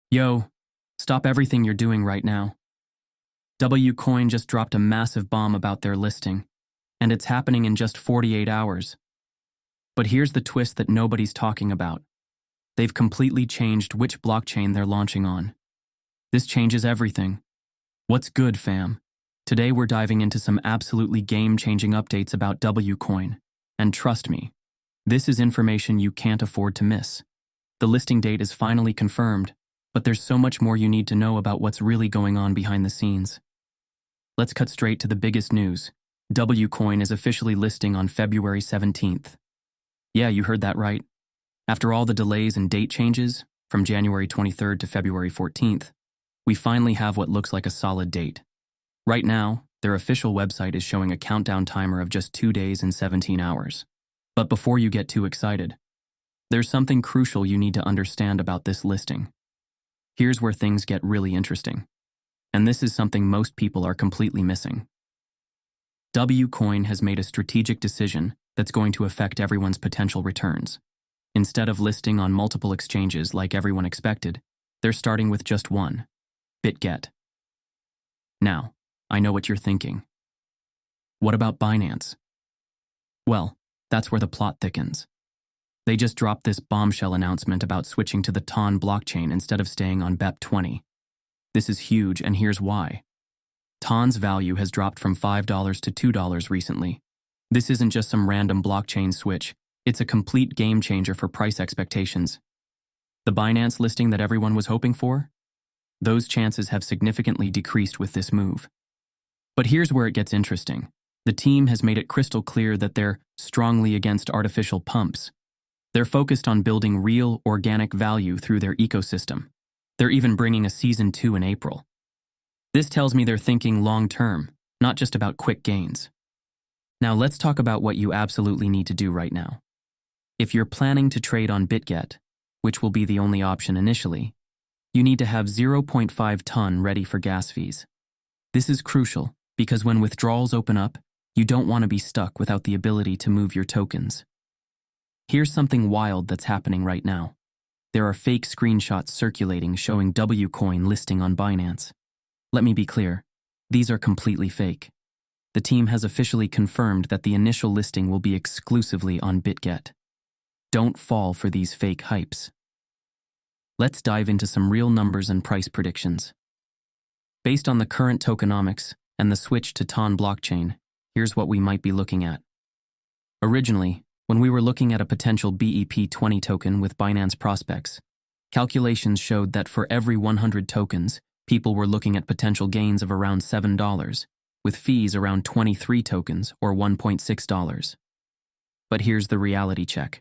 Yo, stop everything you're doing right now. WCoin just dropped a massive bomb about their listing, and it's happening in just 48 hours. But here's the twist that nobody's talking about. They've completely changed which blockchain they're launching on. This changes everything. What's good, fam? Today we're diving into some absolutely game-changing updates about WCoin, and trust me, this is information you can't afford to miss. The listing date is finally confirmed, but there's so much more you need to know about what's really going on behind the scenes. Let's cut straight to the biggest news. WCoin is officially listing on February 17th. Yeah, you heard that right. After all the delays and date changes, from January 23rd to February 14th, we finally have what looks like a solid date. Right now, their official website is showing a countdown timer of just 2 days and 17 hours. But before you get too excited, there's something crucial you need to understand about this listing. Here's where things get really interesting. And this is something most people are completely missing. WCoin has made a strategic decision that's going to affect everyone's potential returns. Instead of listing on multiple exchanges like everyone expected, they're starting with just one: BitGet. Now, I know what you're thinking. What about Binance? Well, that's where the plot thickens. They just dropped this bombshell announcement about switching to the TON blockchain instead of staying on BEP20. This is huge, and here's why. TON's value has dropped from $5 to $2 recently. This isn't just some random blockchain switch, it's a complete game changer for price expectations. The Binance listing that everyone was hoping for? Those chances have significantly decreased with this move. But here's where it gets interesting. The team has made it crystal clear that they're strongly against artificial pumps. They're focused on building real, organic value through their ecosystem. They're even bringing a Season 2 in April. This tells me they're thinking long-term, not just about quick gains. Now let's talk about what you absolutely need to do right now. If you're planning to trade on BitGet, which will be the only option initially, you need to have 0.5 ton ready for gas fees. This is crucial because when withdrawals open up, you don't want to be stuck without the ability to move your tokens. Here's something wild that's happening right now. There are fake screenshots circulating showing WCoin listing on Binance. Let me be clear, these are completely fake. The team has officially confirmed that the initial listing will be exclusively on BitGet. Don't fall for these fake hypes. Let's dive into some real numbers and price predictions. Based on the current tokenomics and the switch to TON blockchain, here's what we might be looking at. Originally, when we were looking at a potential BEP20 token with Binance prospects, calculations showed that for every 100 tokens, people were looking at potential gains of around $7, with fees around 23 tokens or $1.6. But here's the reality check.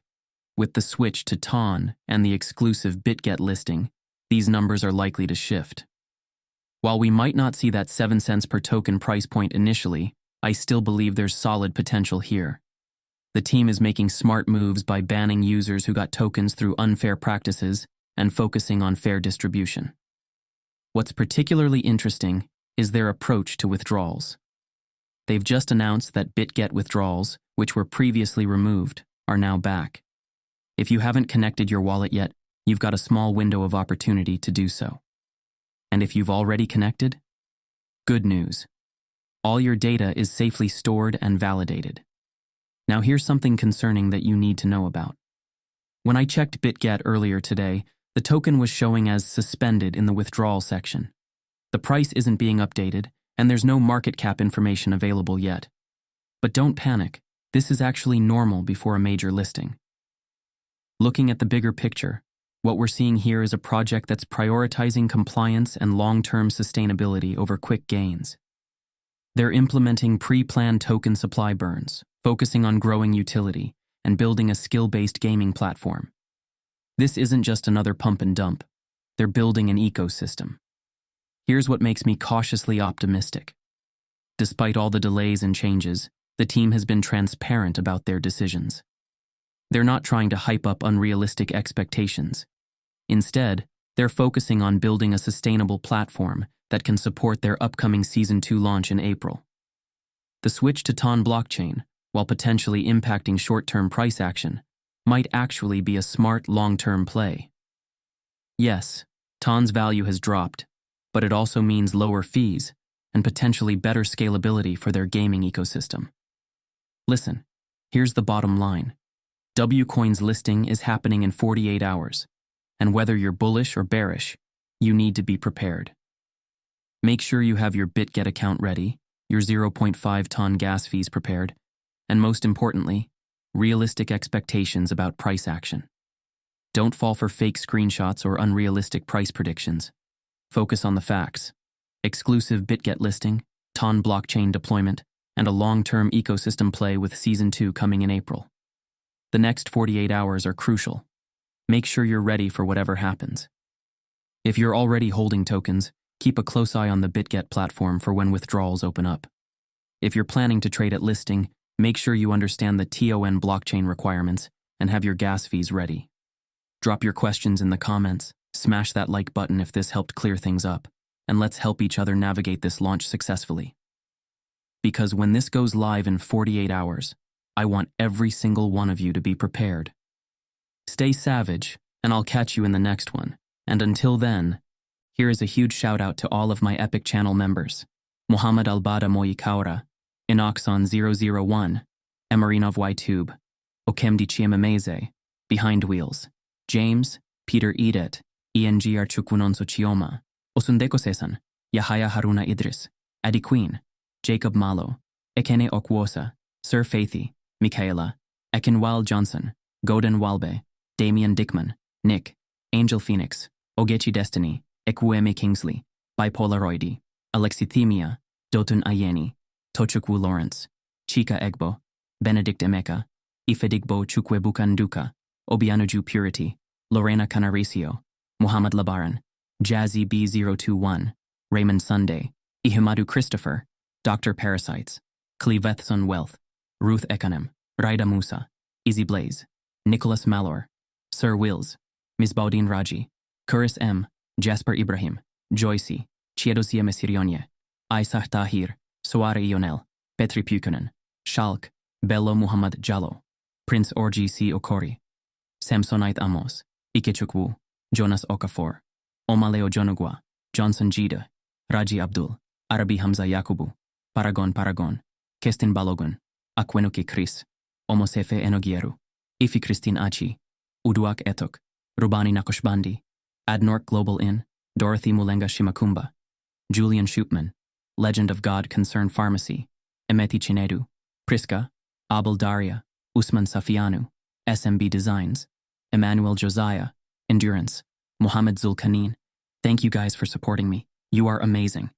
With the switch to TON and the exclusive BitGet listing, these numbers are likely to shift. While we might not see that 7 cents per token price point initially, I still believe there's solid potential here. The team is making smart moves by banning users who got tokens through unfair practices and focusing on fair distribution. What's particularly interesting is their approach to withdrawals. They've just announced that BitGet withdrawals, which were previously removed, are now back. If you haven't connected your wallet yet, you've got a small window of opportunity to do so. And if you've already connected? Good news. All your data is safely stored and validated. Now here's something concerning that you need to know about. When I checked BitGet earlier today, the token was showing as suspended in the withdrawal section. The price isn't being updated, and there's no market cap information available yet. But don't panic, this is actually normal before a major listing. Looking at the bigger picture, what we're seeing here is a project that's prioritizing compliance and long-term sustainability over quick gains. They're implementing pre-planned token supply burns, focusing on growing utility, and building a skill-based gaming platform. This isn't just another pump and dump. They're building an ecosystem. Here's what makes me cautiously optimistic. Despite all the delays and changes, the team has been transparent about their decisions. They're not trying to hype up unrealistic expectations. Instead, they're focusing on building a sustainable platform that can support their upcoming Season 2 launch in April. The switch to TON blockchain, while potentially impacting short-term price action, might actually be a smart long-term play. Yes, TON's value has dropped, but it also means lower fees and potentially better scalability for their gaming ecosystem. Listen, here's the bottom line. Wcoin's listing is happening in 48 hours, and whether you're bullish or bearish, you need to be prepared. Make sure you have your BitGet account ready, your 0.5 ton gas fees prepared, and most importantly, realistic expectations about price action. Don't fall for fake screenshots or unrealistic price predictions. Focus on the facts. Exclusive BitGet listing, TON blockchain deployment, and a long-term ecosystem play with Season 2 coming in April. The next 48 hours are crucial. Make sure you're ready for whatever happens. If you're already holding tokens, keep a close eye on the BitGet platform for when withdrawals open up. If you're planning to trade at listing, make sure you understand the TON blockchain requirements and have your gas fees ready. Drop your questions in the comments, smash that like button if this helped clear things up, and let's help each other navigate this launch successfully. Because when this goes live in 48 hours, I want every single one of you to be prepared. Stay savage, and I'll catch you in the next one. And until then, here is a huge shout out to all of my Epic channel members. Muhammad Albada Moyikaura, Inoxon001, Emarinov Ytube, Okemdi Chiamameze, Behind Wheels, James, Peter Edet, ENGR Chukwunonso Chioma, Osundeko Sesan, Yahaya Haruna Idris, Adi Queen, Jacob Malo, Ekene Okwosa, Sir Faithy, Michaela, Ekenwal Johnson, Godin Walbe, Damian Dickman, Nick, Angel Phoenix, Ogechi Destiny, Ekwueme Kingsley, Bipolaroidi, Alexithemia, Dotun Ayeni, Tochukwu Lawrence, Chika Egbo, Benedict Emeka, Ifedigbo Chukwebukanduka, Obianuju Purity, Lorena Canaricio, Muhammad Labaran, Jazzy B021, Raymond Sunday, Ihimadu Christopher, Dr. Parasites, Clevethson Wealth, Ruth Ekanem, Raida Musa, Easy Blaze, Nicholas Malor, Sir Wills, Misbaudin Raji, Kuris M, Jasper Ibrahim, Joycey, Chiedosia Mesirionye, Aisah Tahir, Soare Ionel, Petri Pukunen, Shalk, Bello Muhammad Jallo, Prince Orji C. Okori, Samsonite Amos, Ikechukwu, Jonas Okafor, Omaleo Jonugwa, Johnson Jida, Raji Abdul, Arabi Hamza Yakubu, Paragon, Kestin Balogun, Akwenuke Chris, Omosefe Enogieru, Ifi Christine Achi, Uduak Etok, Rubani Nakoshbandi, Adnork Global Inn, Dorothy Mulenga Shimakumba, Julian Schupman, Legend of God Concern Pharmacy, Emeti Chinedu, Priska, Abel Daria, Usman Safianu, SMB Designs, Emmanuel Josiah, Endurance, Mohammed Zulkanin. Thank you guys for supporting me. You are amazing.